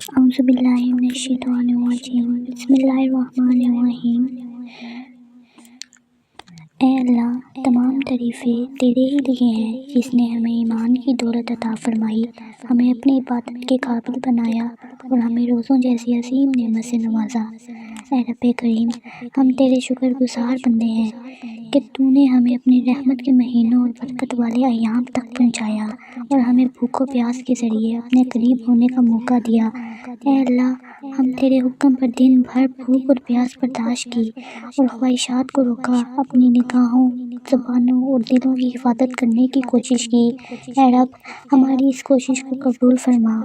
اعوذ باللہ من الشیطان الرجیم بسم اللہ الرحمن الرحیم۔ اے اللہ، تمام تعریفیں تیرے ہی لیے ہیں جس نے ہمیں ایمان کی دولت عطا فرمائی، ہمیں اپنی عبادت کے قابل بنایا اور ہمیں روزوں جیسی عظیم نعمت سے نوازا۔ اے رب کریم، ہم تیرے شکر گزار بندے ہیں کہ تو نے ہمیں اپنی رحمت کے مہینوں اور برکت والے ایام تک پہنچایا اور ہمیں بھوک و پیاس کے ذریعے اپنے قریب ہونے کا موقع دیا۔ اے اللہ، ہم تیرے حکم پر دن بھر بھوک اور پیاس برداشت کی اور خواہشات کو روکا، اپنی نگاہوں، زبانوں اور دلوں کی حفاظت کرنے کی کوشش کی۔ اے رب، ہماری اس کوشش کو قبول فرما،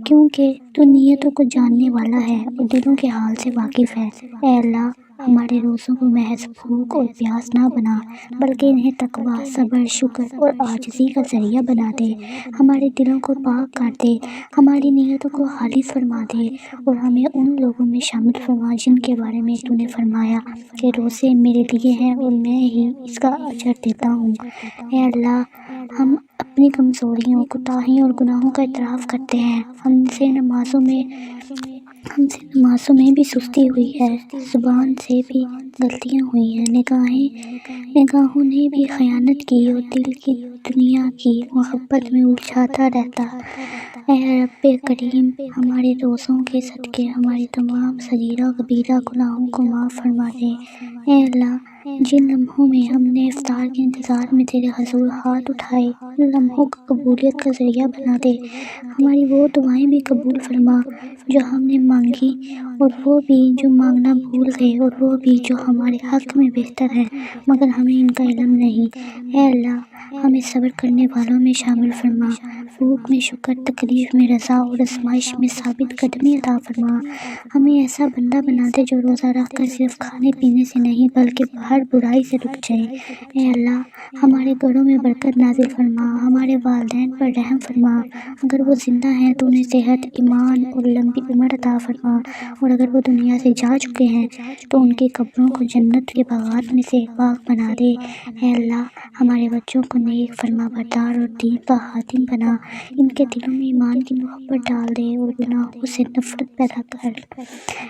کیونکہ تو نیتوں کو جاننے والا ہے اور دلوں کے حال سے واقف ہے۔ اے اللہ، ہمارے روزوں کو محض بھوک اور پیاس نہ بنا، بلکہ انہیں تقویٰ، صبر، شکر اور عاجزی کا ذریعہ بنا دے۔ ہمارے دلوں کو پاک کر دے، ہماری نیتوں کو خالص فرما دے اور ہمیں ان لوگوں میں شامل فرما جن کے بارے میں تو نے فرمایا کہ روزے میرے لیے ہیں اور میں ہی اس کا اجر دیتا ہوں۔ اے اللہ، ہم اپنی کمزوریوں، کوتاہیوں اور گناہوں کا اعتراف کرتے ہیں۔ ہم سے نمازوں میں بھی سستی ہوئی ہے، زبان سے بھی غلطیاں ہوئی ہیں، نگاہوں نے بھی خیانت کی اور دل کی دنیا کی محبت میں الجھاتا رہتا۔ اے رب کریم، ہمارے روزوں کے صدقے ہماری تمام صغیرہ کبیرہ گناہوں کو معاف فرما دے۔ اے اللہ، جن لمحوں میں ہم نے افطار کے انتظار میں تیرے حضور ہاتھ اٹھائے، ان لمحوں کو قبولیت کا ذریعہ بنا دے۔ ہماری وہ دعائیں بھی قبول فرما جو ہم نے مانگی، اور وہ بھی جو مانگنا بھول گئے، اور وہ بھی جو ہمارے حق میں بہتر ہے مگر ہمیں ان کا علم نہیں۔ اے اللہ، ہمیں صبر کرنے والوں میں شامل فرما، بھوک میں شکر، تکلیف میں رضا اور آزمائش میں ثابت قدمی عطا فرما۔ ہمیں ایسا بندہ بنا دے جو روزہ رکھ کر صرف کھانے پینے سے نہیں بلکہ ہر برائی سے رک جائے۔ اے اللہ، ہمارے گھروں میں برکت نازل فرما، ہمارے والدین پر رحم فرما، اگر وہ زندہ ہیں تو انہیں صحت، ایمان اور لمبی عمر عطا فرما، اور اگر وہ دنیا سے جا چکے ہیں تو ان کی قبروں کو جنت کے باغات میں سے باغ بنا دے۔ اے اللہ، ہمارے بچوں کو نیک، فرما بردار اور دین کا خادم بنا، ان کے دلوں میں ایمان کی محبت ڈال دے اور گناہوں سے نفرت پیدا کر،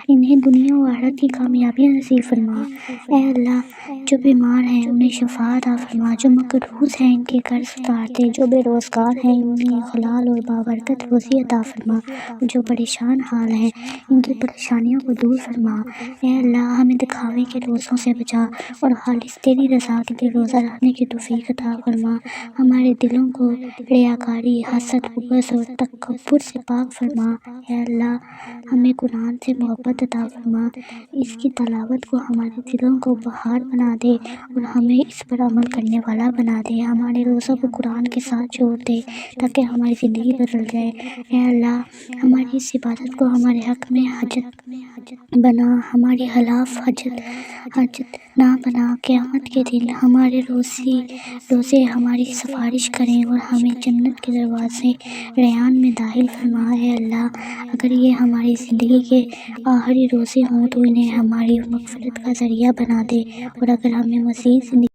انہیں دنیا و آخرت کی کامیابیاں نصیب فرما۔ اے اللہ، جو بیمار ہیں انہیں شفا عطا فرما، جو مقروض ہیں ان کے قرض اتار دے، جو بے روزگار ہیں انہیں حلال اور بابرکت روزی عطا فرما، اور جو پریشان حال ہیں ان کی پریشانیوں کو دور فرما۔ اے اللہ، ہمیں دکھاوے کے روزوں سے بچا اور خالص تیری رضا کے لیے روزہ رکھنے کی توفیق عطا فرما۔ ہمارے دلوں کو ریاکاری، حسد، بغض اور تکبر سے پاک فرما۔ اے اللہ، ہمیں قرآن سے محبت عطا فرما، اس کی تلاوت کو ہمارے دلوں کو بہار بنا دے اور ہمیں اس پر عمل کرنے والا بنا دے۔ ہمارے روزوں کو قرآن کے ساتھ جوڑ دے تاکہ ہماری زندگی بدل جائے۔ اے اللہ، ہماری اس عبادت کو ہمارے حق میں حجت بنا، ہمارے خلاف حجت نہ بنا۔ قیامت کے دن ہمارے روزے ہماری سفارش کریں اور ہمیں جنت کے دروازے ریان میں داخل فرما۔ اے اللہ، اگر یہ ہماری زندگی کے آخری روزے ہوں تو انہیں ہماری مغفرت کا ذریعہ بنا دے، اور اگر ہمیں مزید زندگی